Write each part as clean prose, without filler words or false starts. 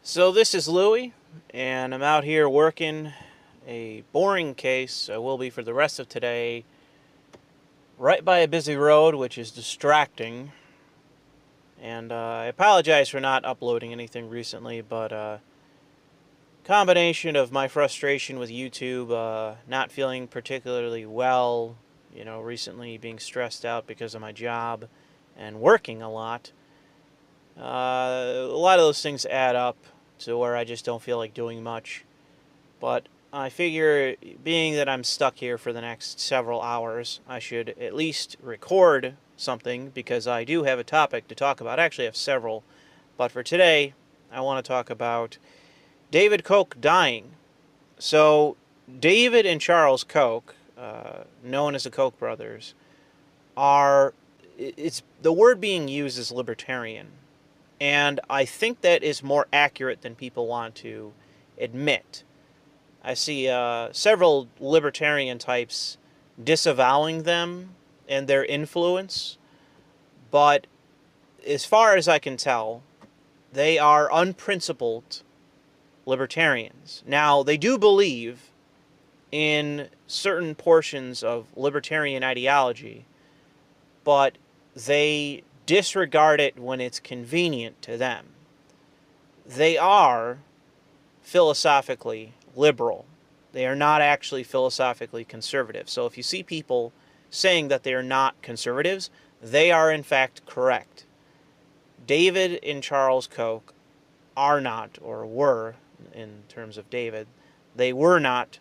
So this is Louis, and I'm out here working a boring case. I will be for the rest of today, right by a busy road, which is distracting. And I apologize for not uploading anything recently, but combination of my frustration with YouTube, not feeling particularly well, recently being stressed out because of my job and working a lot. A lot of those things add up to where I just don't feel like doing much. But I figure, being that I'm stuck here for the next several hours, I should at least record something, because I do have a topic to talk about. I actually have several. But for today, I want to talk about David Koch dying. So, David and Charles Koch, known as the Koch brothers, the word being used is libertarian. And I think that is more accurate than people want to admit. I see several libertarian types disavowing them and their influence, but as far as I can tell, they are unprincipled libertarians. Now, they do believe in certain portions of libertarian ideology, but they disregard it when it's convenient to them. They are philosophically liberal. They are not actually philosophically conservative. So if you see people saying that they are not conservatives, they are in fact correct. David and Charles Koch are not, or were, in terms of David, they were not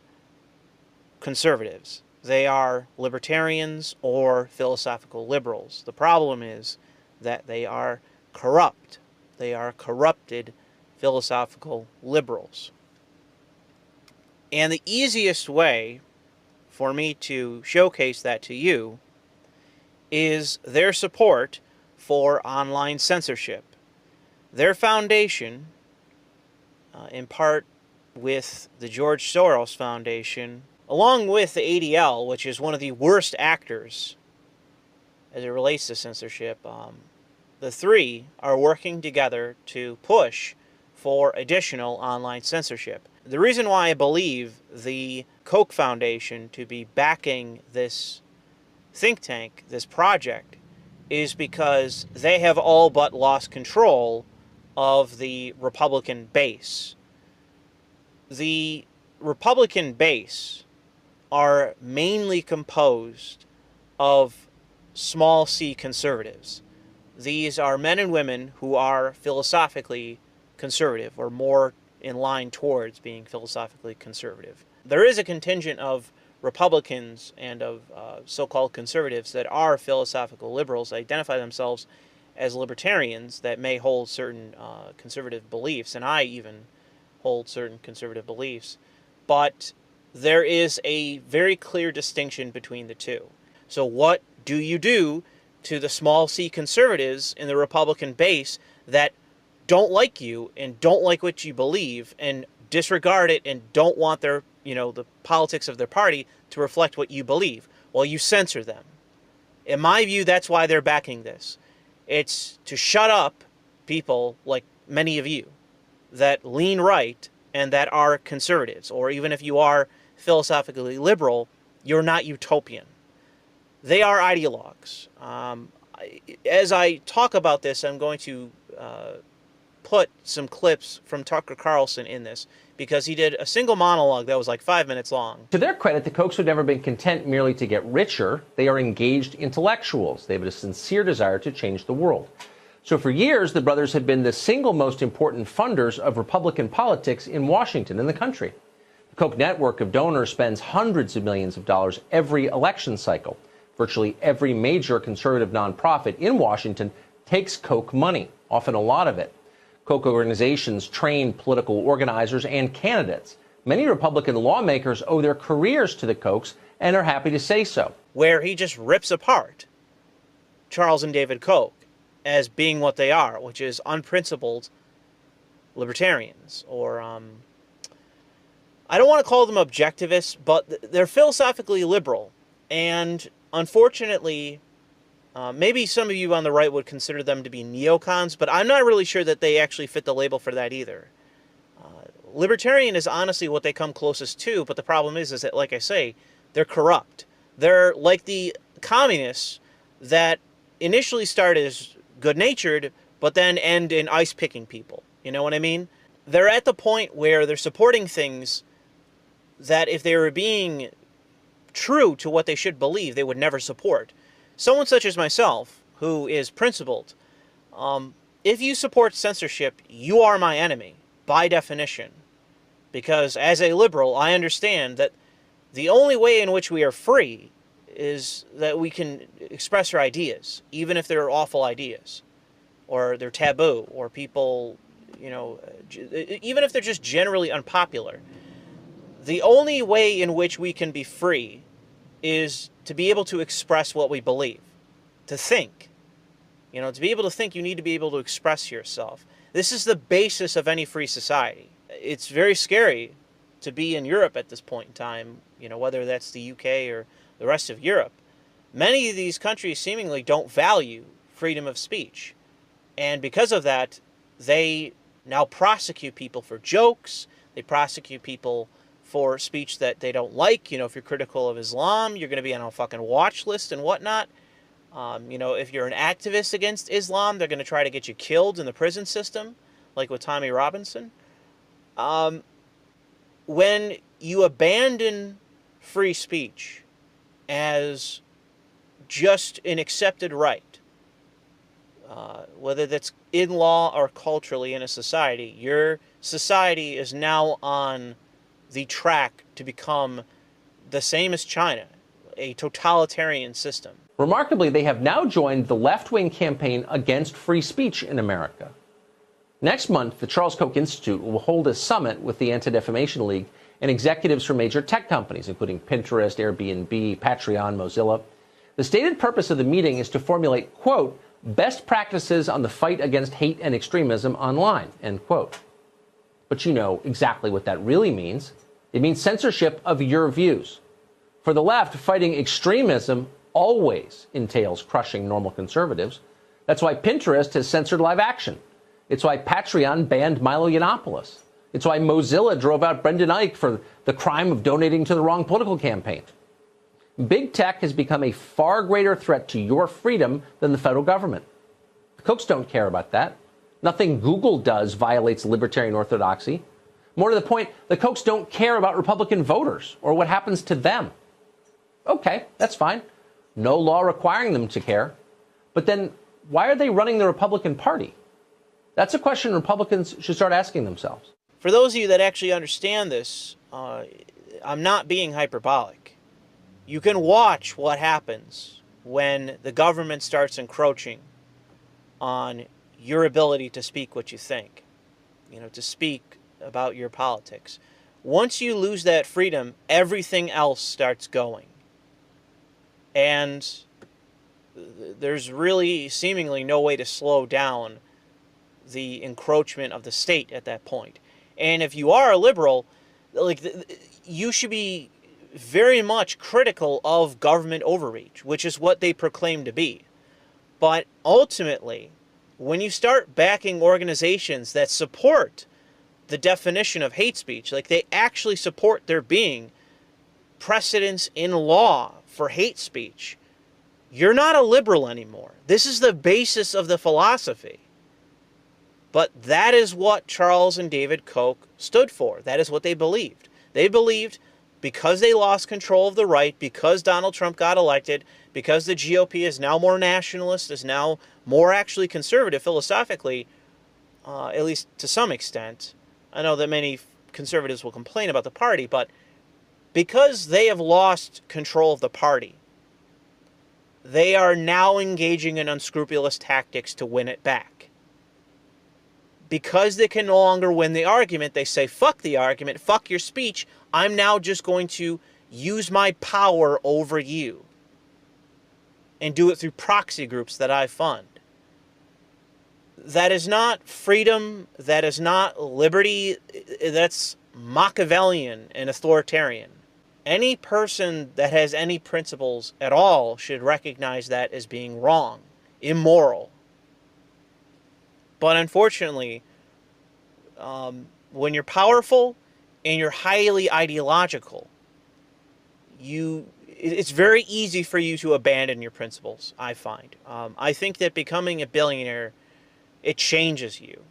conservatives. They are libertarians or philosophical liberals. The problem is that they are corrupt. They are corrupted philosophical liberals. And the easiest way for me to showcase that to you is their support for online censorship. Their foundation, in part with the George Soros Foundation, along with the ADL, which is one of the worst actors as it relates to censorship, the three are working together to push for additional online censorship. The reason why I believe the Koch Foundation to be backing this think tank, this project, is because they have all but lost control of the Republican base. The Republican base are mainly composed of small c conservatives. These are men and women who are philosophically conservative, or more in line towards being philosophically conservative. There is a contingent of Republicans and of so-called conservatives that are philosophical liberals, identify themselves as libertarians, that may hold certain conservative beliefs, and I even hold certain conservative beliefs. But there is a very clear distinction between the two. So what do you do to the small c conservatives in the Republican base that don't like you and don't like what you believe and disregard it and don't want their, the politics of their party to reflect what you believe? Well, you censor them. In my view, that's why they're backing this. It's to shut up people like many of you that lean right and that are conservatives, or even if you are philosophically liberal, you're not utopian. They are ideologues. As I talk about this, I'm going to put some clips from Tucker Carlson in this, because he did a single monologue that was like 5 minutes long. To their credit, the Kochs have never been content merely to get richer. They are engaged intellectuals. They have a sincere desire to change the world. So for years, the brothers have been the single most important funders of Republican politics in Washington and the country. The Koch network of donors spends hundreds of millions of dollars every election cycle. Virtually every major conservative nonprofit in Washington takes Koch money, often a lot of it. Koch organizations train political organizers and candidates. Many Republican lawmakers owe their careers to the Kochs and are happy to say so. Where he just rips apart Charles and David Koch as being what they are, which is unprincipled libertarians, or I don't want to call them objectivists, but they're philosophically liberal. And unfortunately, maybe some of you on the right would consider them to be neocons, but I'm not really sure that they actually fit the label for that either. Libertarian is honestly what they come closest to, but the problem is that, like I say, they're corrupt. They're like the communists that initially start as good-natured, but then end in ice-picking people. You know what I mean? They're at the point where they're supporting things that if they were being true to what they should believe, they would never support. Someone such as myself, who is principled, if you support censorship, you are my enemy, by definition. Because as a liberal, I understand that the only way in which we are free is that we can express our ideas, even if they're awful ideas, or they're taboo, or people, you know, even if they're just generally unpopular. The only way in which we can be free is to be able to express what we believe, to think. You know, to be able to think, you need to be able to express yourself. This is the basis of any free society. It's very scary to be in Europe at this point in time, you know, whether that's the UK or the rest of Europe. Many of these countries seemingly don't value freedom of speech. And because of that, they now prosecute people for jokes. They prosecute people for speech that they don't like. You know, if you're critical of Islam, you're going to be on a fucking watch list and whatnot. You know, if you're an activist against Islam, they're going to try to get you killed in the prison system, like with Tommy Robinson. When you abandon free speech as just an accepted right, whether that's in law or culturally in a society, your society is now on the track to become the same as China, a totalitarian system. Remarkably, they have now joined the left-wing campaign against free speech in America. Next month, the Charles Koch Institute will hold a summit with the Anti-Defamation League and executives from major tech companies, including Pinterest, Airbnb, Patreon, Mozilla. The stated purpose of the meeting is to formulate, quote, best practices on the fight against hate and extremism online, end quote. But you know exactly what that really means. It means censorship of your views. For the left, fighting extremism always entails crushing normal conservatives. That's why Pinterest has censored live action. It's why Patreon banned Milo Yiannopoulos. It's why Mozilla drove out Brendan Eich for the crime of donating to the wrong political campaign. Big tech has become a far greater threat to your freedom than the federal government. The Kochs don't care about that. Nothing Google does violates libertarian orthodoxy. More to the point, the Kochs don't care about Republican voters or what happens to them. Okay, that's fine. No law requiring them to care. But then why are they running the Republican Party? That's a question Republicans should start asking themselves. For those of you that actually understand this, I'm not being hyperbolic. You can watch what happens when the government starts encroaching on your ability to speak what you think, you know, to speak about your politics. Once you lose that freedom, everything else starts going. And there's really seemingly no way to slow down the encroachment of the state at that point. And if you are a liberal, like, you should be very much critical of government overreach, which is what they proclaim to be. But ultimately, when you start backing organizations that support the definition of hate speech, like they actually support there being precedents in law for hate speech, you're not a liberal anymore. This is the basis of the philosophy. But that is what Charles and David Koch stood for. That is what they believed. They believed because they lost control of the right, because Donald Trump got elected, because the GOP is now more nationalist, is now more actually conservative philosophically, at least to some extent. I know that many conservatives will complain about the party, but because they have lost control of the party, they are now engaging in unscrupulous tactics to win it back. Because they can no longer win the argument, they say, fuck the argument, fuck your speech, I'm now just going to use my power over you. And do it through proxy groups that I fund. That is not freedom, that is not liberty, that's Machiavellian and authoritarian. Any person that has any principles at all should recognize that as being wrong, immoral. But unfortunately, when you're powerful and you're highly ideological, it's very easy for you to abandon your principles, I find. I think that becoming a billionaire, it changes you.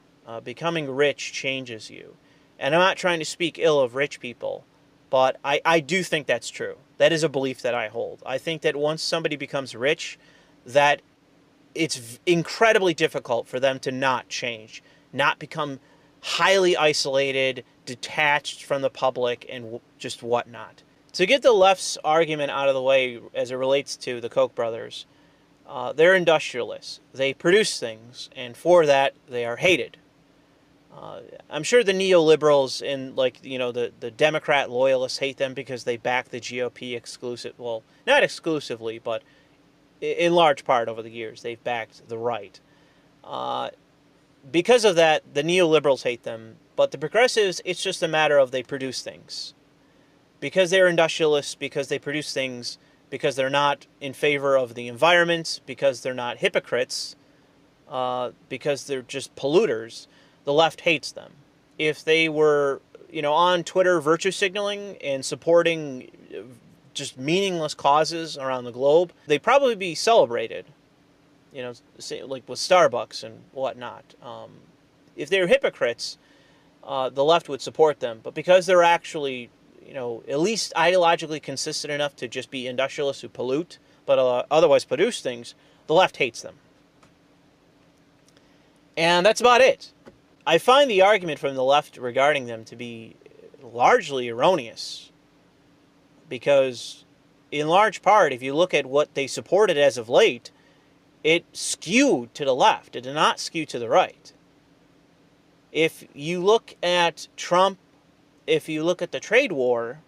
Becoming rich changes you. And I'm not trying to speak ill of rich people, but I do think that's true. That is a belief that I hold. I think that once somebody becomes rich, that it's incredibly difficult for them to not change, not become highly isolated, detached from the public, and just whatnot. To get the left's argument out of the way as it relates to the Koch brothers, they're industrialists. They produce things, and for that, they are hated. I'm sure the neoliberals and, like, you know, the Democrat loyalists hate them because they back the GOP exclusive. Well, not exclusively, but in large part over the years, they've backed the right. Because of that, the neoliberals hate them. But the progressives, it's just a matter of they produce things. Because they're industrialists, because they produce things, because they're not in favor of the environment, because they're not hypocrites, because they're just polluters, the left hates them. If they were, you know, on Twitter virtue signaling and supporting just meaningless causes around the globe, they'd probably be celebrated, you know, like with Starbucks and whatnot. If they were hypocrites, the left would support them. But because they're actually, you know, at least ideologically consistent enough to just be industrialists who pollute, but otherwise produce things, the left hates them. And that's about it. I find the argument from the left regarding them to be largely erroneous. Because, in large part, if you look at what they supported as of late, it skewed to the left. It did not skew to the right. If you look at Trump, if you look at the trade war,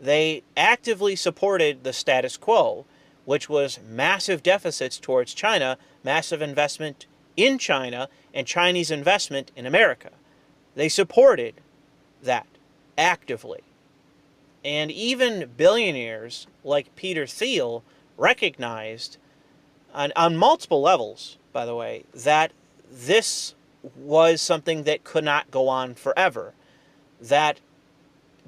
they actively supported the status quo, which was massive deficits towards China, massive investment in China, and Chinese investment in America. They supported that actively. And even billionaires like Peter Thiel recognized, on multiple levels, by the way, that this was something that could not go on forever. That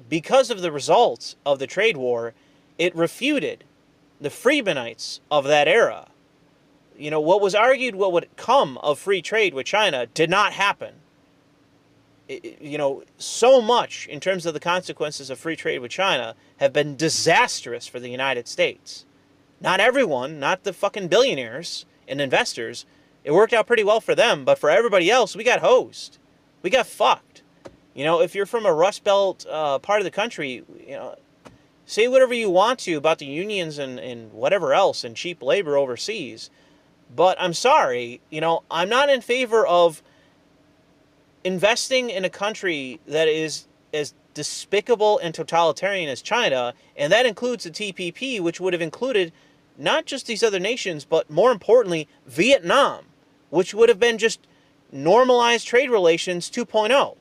because of the results of the trade war, it refuted the Friedmanites of that era. You know, what was argued what would come of free trade with China did not happen. You know, so much in terms of the consequences of free trade with China have been disastrous for the United States. Not everyone, not the fucking billionaires and investors. It worked out pretty well for them, but for everybody else, we got hosed. We got fucked. You know, if you're from a Rust Belt part of the country, you know, say whatever you want to about the unions and whatever else and cheap labor overseas. But I'm sorry, you know, I'm not in favor of investing in a country that is as despicable and totalitarian as China, and that includes the TPP, which would have included not just these other nations, but more importantly, Vietnam, which would have been just normalized trade relations 2.0.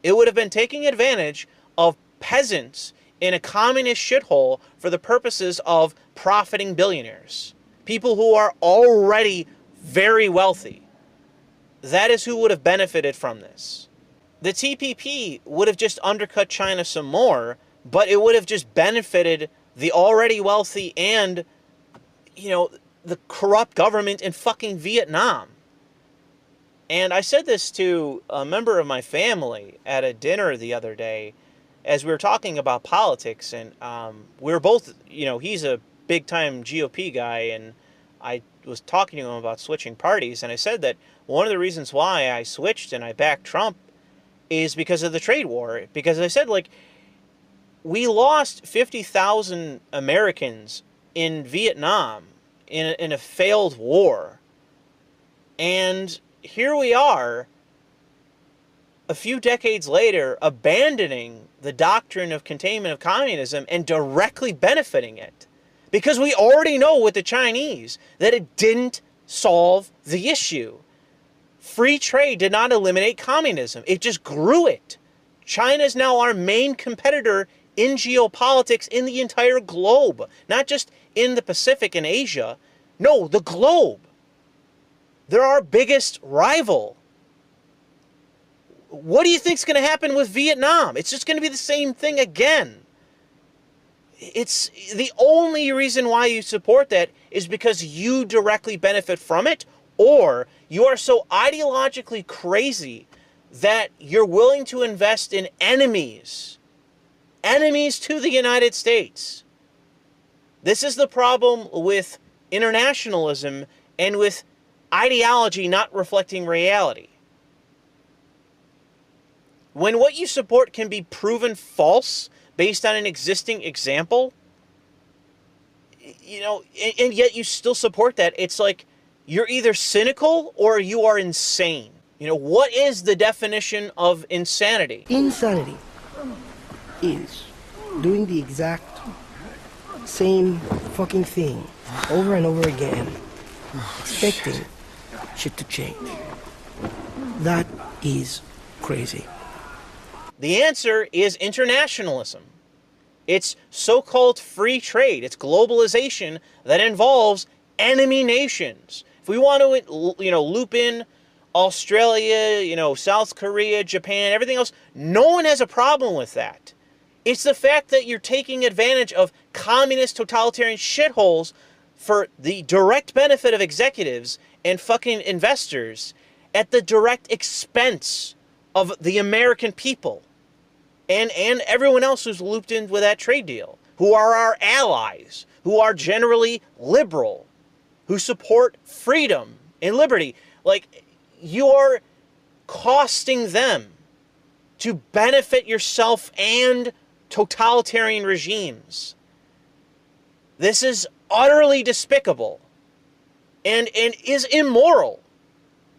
It would have been taking advantage of peasants in a communist shithole for the purposes of profiting billionaires. People who are already very wealthy. That is who would have benefited from this. The TPP would have just undercut China some more, but it would have just benefited the already wealthy and, you know, the corrupt government in fucking Vietnam. And I said this to a member of my family at a dinner the other day as we were talking about politics, and we were both, you know, he's a big-time GOP guy, and I was talking to him about switching parties, and I said that one of the reasons why I switched and I backed Trump is because of the trade war. Because I said, like, we lost 50,000 Americans in Vietnam in a failed war. And here we are, a few decades later, abandoning the doctrine of containment of communism and directly benefiting it. Because we already know with the Chinese that it didn't solve the issue. Free trade did not eliminate communism. It just grew it. China is now our main competitor in geopolitics in the entire globe. Not just in the Pacific and Asia. No, the globe. They're our biggest rival. what do you think's going to happen with Vietnam? It's just going to be the same thing again. It's the only reason why you support that is because you directly benefit from it, or you are so ideologically crazy that you're willing to invest in enemies to the United States. This is the problem with internationalism and with ideology not reflecting reality. When what you support can be proven false based on an existing example, you know, and yet you still support that, it's like you're either cynical or you are insane. You know, what is the definition of insanity? Insanity is doing the exact same fucking thing over and over again, expecting shit to change. That is crazy. The answer is internationalism. It's so-called free trade. It's globalization that involves enemy nations. If we want to, you know, loop in Australia, you know, South Korea, Japan, everything else, no one has a problem with that. It's the fact that you're taking advantage of communist totalitarian shitholes for the direct benefit of executives and fucking investors at the direct expense of the American people and everyone else who's looped in with that trade deal, who are our allies, who are generally liberal, who support freedom and liberty. Like, you are costing them to benefit yourself and totalitarian regimes. This is utterly despicable and is immoral.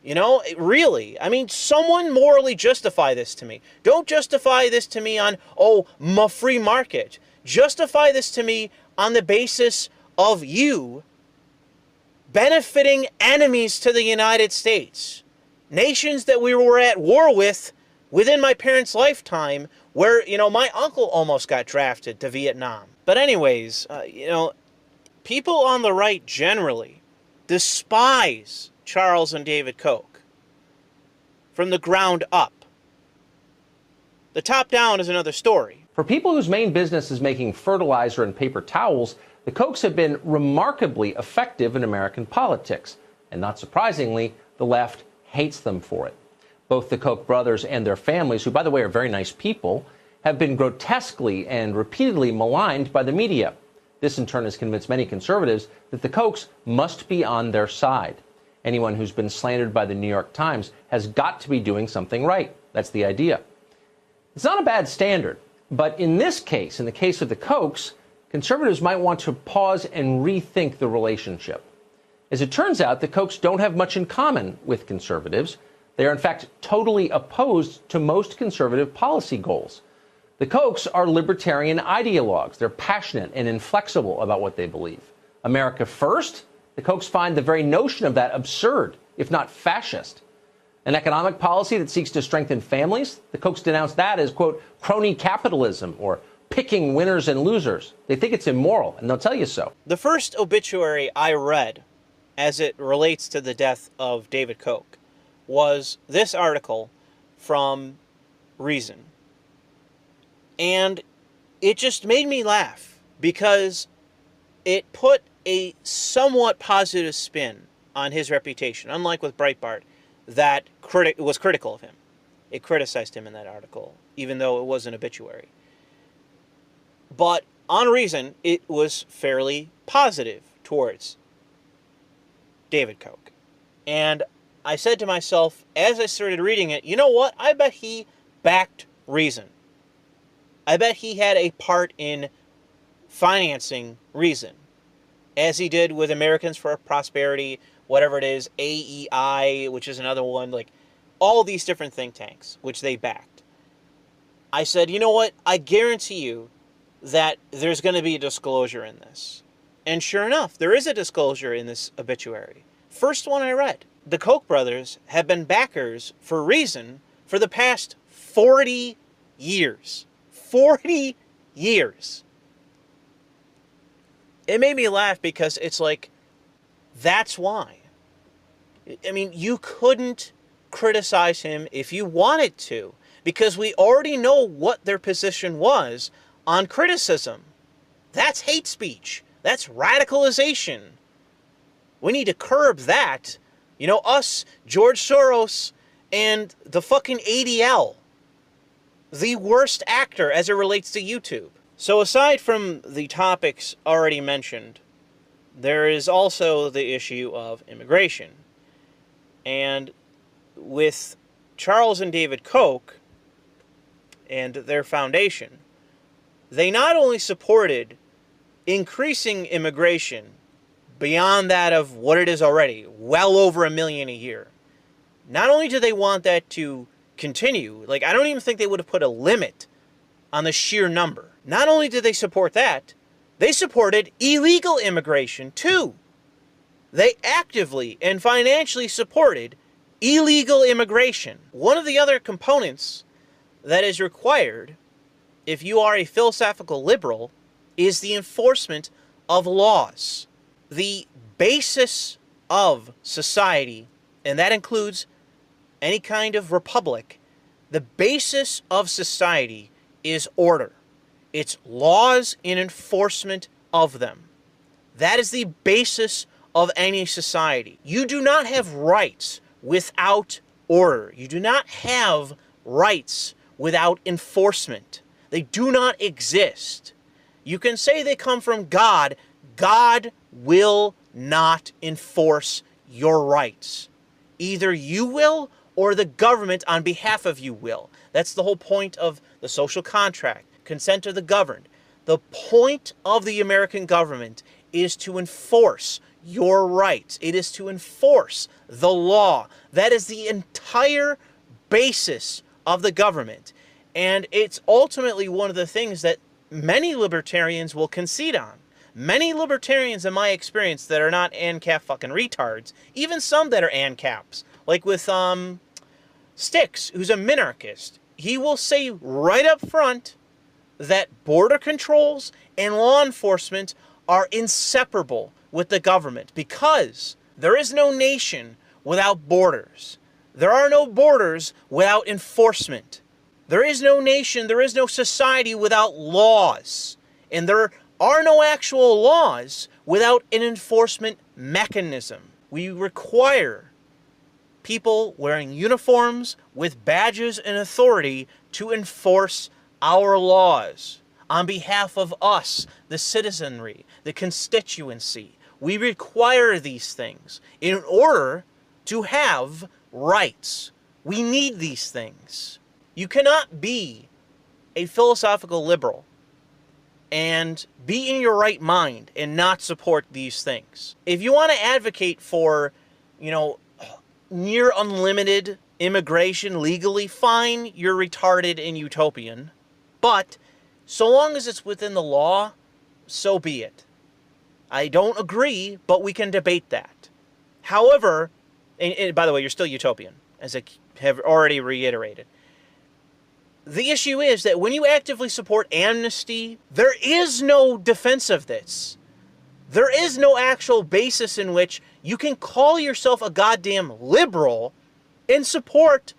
You know, really. I mean, someone morally justify this to me. Don't justify this to me on, oh, my free market. Justify this to me on the basis of you benefiting enemies to the United States. Nations that we were at war with within my parents' lifetime, where, you know, my uncle almost got drafted to Vietnam. But anyways, you know, people on the right generally despise Charles and David Koch from the ground up. The top down is another story. For people whose main business is making fertilizer and paper towels, the Kochs have been remarkably effective in American politics. And not surprisingly, the left hates them for it. Both the Koch brothers and their families, who, by the way, are very nice people, have been grotesquely and repeatedly maligned by the media. This, in turn, has convinced many conservatives that the Kochs must be on their side. Anyone who's been slandered by the New York Times has got to be doing something right. That's the idea. It's not a bad standard, but in this case, in the case of the Kochs, conservatives might want to pause and rethink the relationship. As it turns out, the Kochs don't have much in common with conservatives. They are, in fact, totally opposed to most conservative policy goals. The Kochs are libertarian ideologues. They're passionate and inflexible about what they believe. America first? The Kochs find the very notion of that absurd, if not fascist. An economic policy that seeks to strengthen families? The Kochs denounce that as, quote, crony capitalism or picking winners and losers. They think it's immoral, and they'll tell you so. The first obituary I read as it relates to the death of David Koch was this article from Reason. And it just made me laugh because it put a somewhat positive spin on his reputation, unlike with Breitbart, that was critical of him. It criticized him in that article, even though it was an obituary. But on Reason, it was fairly positive towards David Koch. And I said to myself, as I started reading it, you know what? I bet he backed Reason. I bet he had a part in financing Reason, as he did with Americans for Prosperity, whatever it is, AEI, which is another one, like all these different think tanks, which they backed. I said, you know what? I guarantee you that there's going to be a disclosure in this. And sure enough, there is a disclosure in this obituary. First one I read. The Koch brothers have been backers for Reason for the past 40 years. 40 years. It made me laugh because it's like, that's why. I mean, you couldn't criticize him if you wanted to, because we already know what their position was on criticism. That's hate speech. That's radicalization. We need to curb that. You know, us, George Soros, and the fucking ADL. The worst actor as it relates to YouTube. So aside from the topics already mentioned, there is also the issue of immigration. And with Charles and David Koch and their foundation, they not only supported increasing immigration beyond that of what it is already, well over 1 million a year. Not only do they want that to continue, like, I don't even think they would have put a limit on the sheer number. Not only did they support that, they supported illegal immigration too. They actively and financially supported illegal immigration. One of the other components that is required if you are a philosophical liberal is the enforcement of laws. The basis of society, and that includes any kind of republic, the basis of society is order. It's laws and enforcement of them. That is the basis of any society. You do not have rights without order. You do not have rights without enforcement. They do not exist. You can say they come from God. God will not enforce your rights. Either you will or the government on behalf of you will. That's the whole point of the social contract, consent of the governed. The point of the American government is to enforce your rights. It is to enforce the law. That is the entire basis of the government. And it's ultimately one of the things that many libertarians will concede on. Many libertarians, in my experience, that are not ANCAP fucking retards, even some that are ANCAPs, like with Styx, who's a minarchist, he will say right up front that border controls and law enforcement are inseparable with the government, because there is no nation without borders. There are no borders without enforcement. There is no nation, there is no society without laws. And there are no actual laws without an enforcement mechanism. We require people wearing uniforms with badges and authority to enforce our laws on behalf of us, the citizenry, the constituency. We require these things in order to have rights. We need these things. You cannot be a philosophical liberal and be in your right mind and not support these things. If you want to advocate for, near unlimited immigration legally, fine, you're retarded and utopian. But so long as it's within the law, so be it. I don't agree, but we can debate that. However, and by the way, you're still utopian, as I have already reiterated. The issue is that when you actively support amnesty, there is no defense of this. There is no actual basis in which you can call yourself a goddamn liberal and support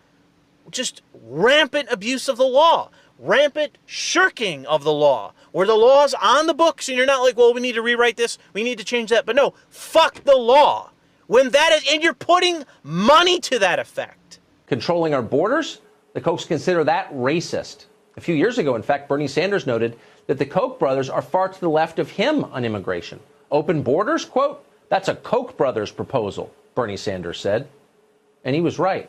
just rampant abuse of the law, rampant shirking of the law, where the law's on the books and you're not like, well, we need to rewrite this, we need to change that. But no, fuck the law. When that is, and you're putting money to that effect. Controlling our borders? The Kochs consider that racist. A few years ago, in fact, Bernie Sanders noted that the Koch brothers are far to the left of him on immigration. Open borders, quote, that's a Koch brothers proposal, Bernie Sanders said. And he was right.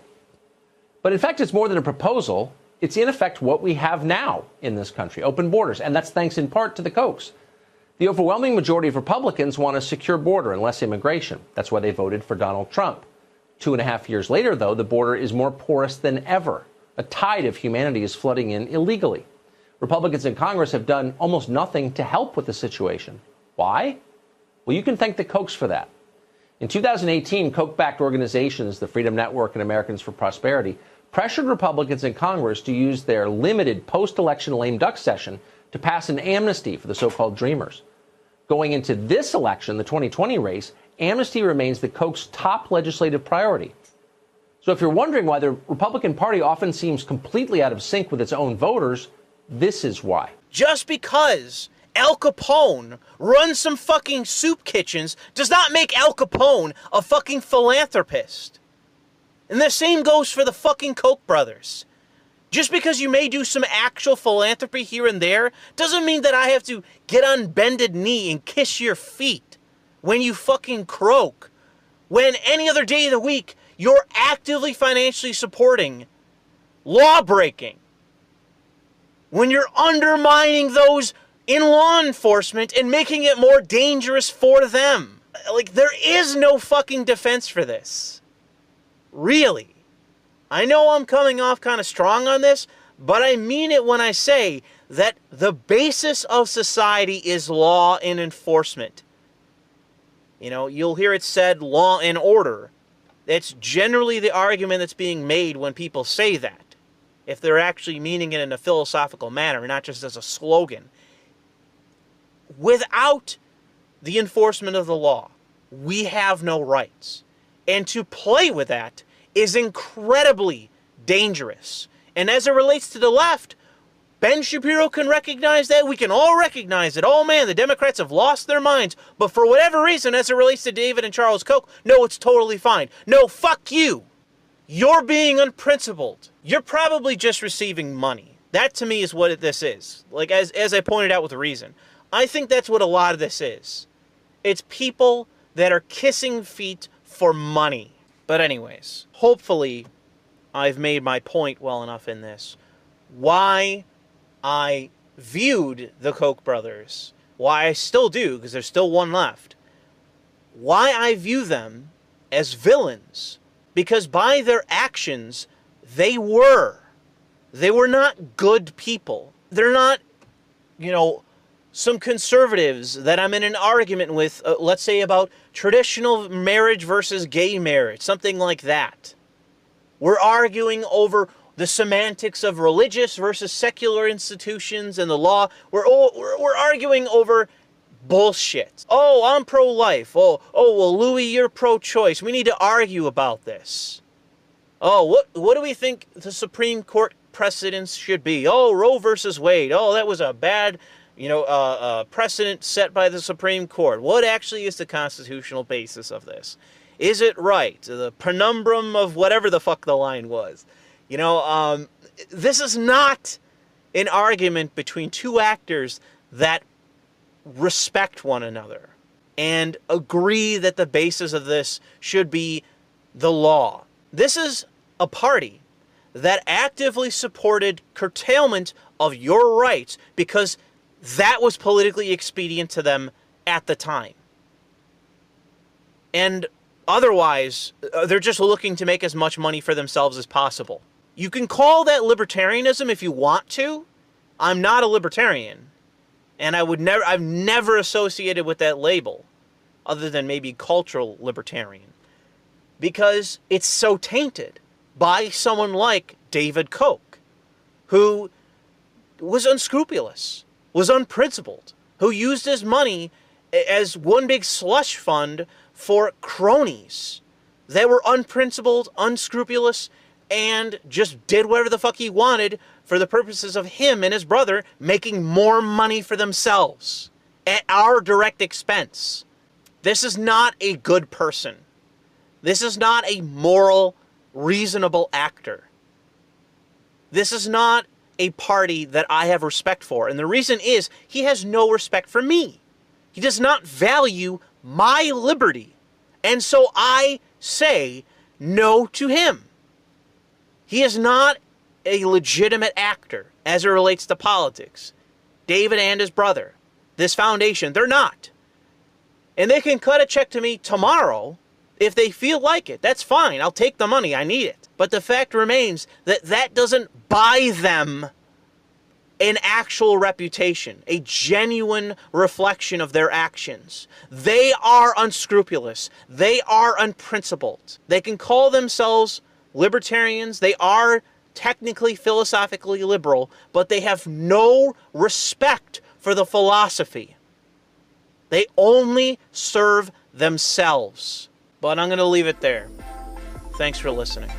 But in fact, it's more than a proposal. It's in effect what we have now in this country, open borders. And that's thanks in part to the Kochs. The overwhelming majority of Republicans want a secure border and less immigration. That's why they voted for Donald Trump. 2.5 years later, though, the border is more porous than ever. A tide of humanity is flooding in illegally. Republicans in Congress have done almost nothing to help with the situation. Why? Well, you can thank the Kochs for that. In 2018, Koch-backed organizations, the Freedom Network and Americans for Prosperity, pressured Republicans in Congress to use their limited post-election lame duck session to pass an amnesty for the so-called Dreamers. Going into this election, the 2020 race, amnesty remains the Kochs' top legislative priority. So if you're wondering why the Republican Party often seems completely out of sync with its own voters, this is why. Just because Al Capone runs some fucking soup kitchens does not make Al Capone a fucking philanthropist. And the same goes for the fucking Koch brothers. Just because you may do some actual philanthropy here and there doesn't mean that I have to get on bended knee and kiss your feet when you fucking croak. When any other day of the week, you're actively financially supporting law breaking. When you're undermining those in law enforcement and making it more dangerous for them. Like, there is no fucking defense for this. Really. I know I'm coming off kind of strong on this, but I mean it when I say that the basis of society is law and enforcement. You know, you'll hear it said law and order. That's generally the argument that's being made when people say that, if they're actually meaning it in a philosophical manner, not just as a slogan. Without the enforcement of the law, we have no rights. And to play with that is incredibly dangerous. And as it relates to the left, Ben Shapiro can recognize that. We can all recognize that. Oh man, the Democrats have lost their minds. But for whatever reason, as it relates to David and Charles Koch, no, it's totally fine. No, fuck you. You're being unprincipled. You're probably just receiving money. That to me is what this is. Like, as I pointed out with reason. I think that's what a lot of this is. It's people that are kissing feet for money. But anyways, hopefully I've made my point well enough in this. Why I viewed the Koch brothers, why I still do, because there's still one left, why I view them as villains. Because by their actions, they were not good people. They're not, you know, some conservatives that I'm in an argument with, let's say about traditional marriage versus gay marriage, something like that. We're arguing over the semantics of religious versus secular institutions and the law. We're arguing over bullshit. Oh, I'm pro-life. Oh, well, Louis, you're pro-choice. We need to argue about this. Oh, what do we think the Supreme Court precedents should be? Oh, Roe versus Wade. Oh, that was a bad, precedent set by the Supreme Court. What actually is the constitutional basis of this? Is it right? The penumbrum of whatever the fuck the line was. This is not an argument between two actors that respect one another and agree that the basis of this should be the law. This is a party that actively supported curtailment of your rights because that was politically expedient to them at the time. And otherwise, they're just looking to make as much money for themselves as possible. You can call that libertarianism if you want to. I'm not a libertarian. And I've never associated with that label, other than maybe cultural libertarian, because it's so tainted by someone like David Koch, who was unscrupulous, was unprincipled, who used his money as one big slush fund for cronies that were unprincipled, unscrupulous, and just did whatever the fuck he wanted for the purposes of him and his brother making more money for themselves at our direct expense. This is not a good person. This is not a moral, reasonable actor. This is not a party that I have respect for. And the reason is he has no respect for me. He does not value my liberty. And so I say no to him. He is not a legitimate actor as it relates to politics. David and his brother, this foundation, they're not. And they can cut a check to me tomorrow if they feel like it. That's fine. I'll take the money. I need it. But the fact remains that that doesn't buy them an actual reputation, a genuine reflection of their actions. They are unscrupulous. They are unprincipled. They can call themselves libertarians. They are technically philosophically liberal, but they have no respect for the philosophy. They only serve themselves. But I'm going to leave it there. Thanks for listening.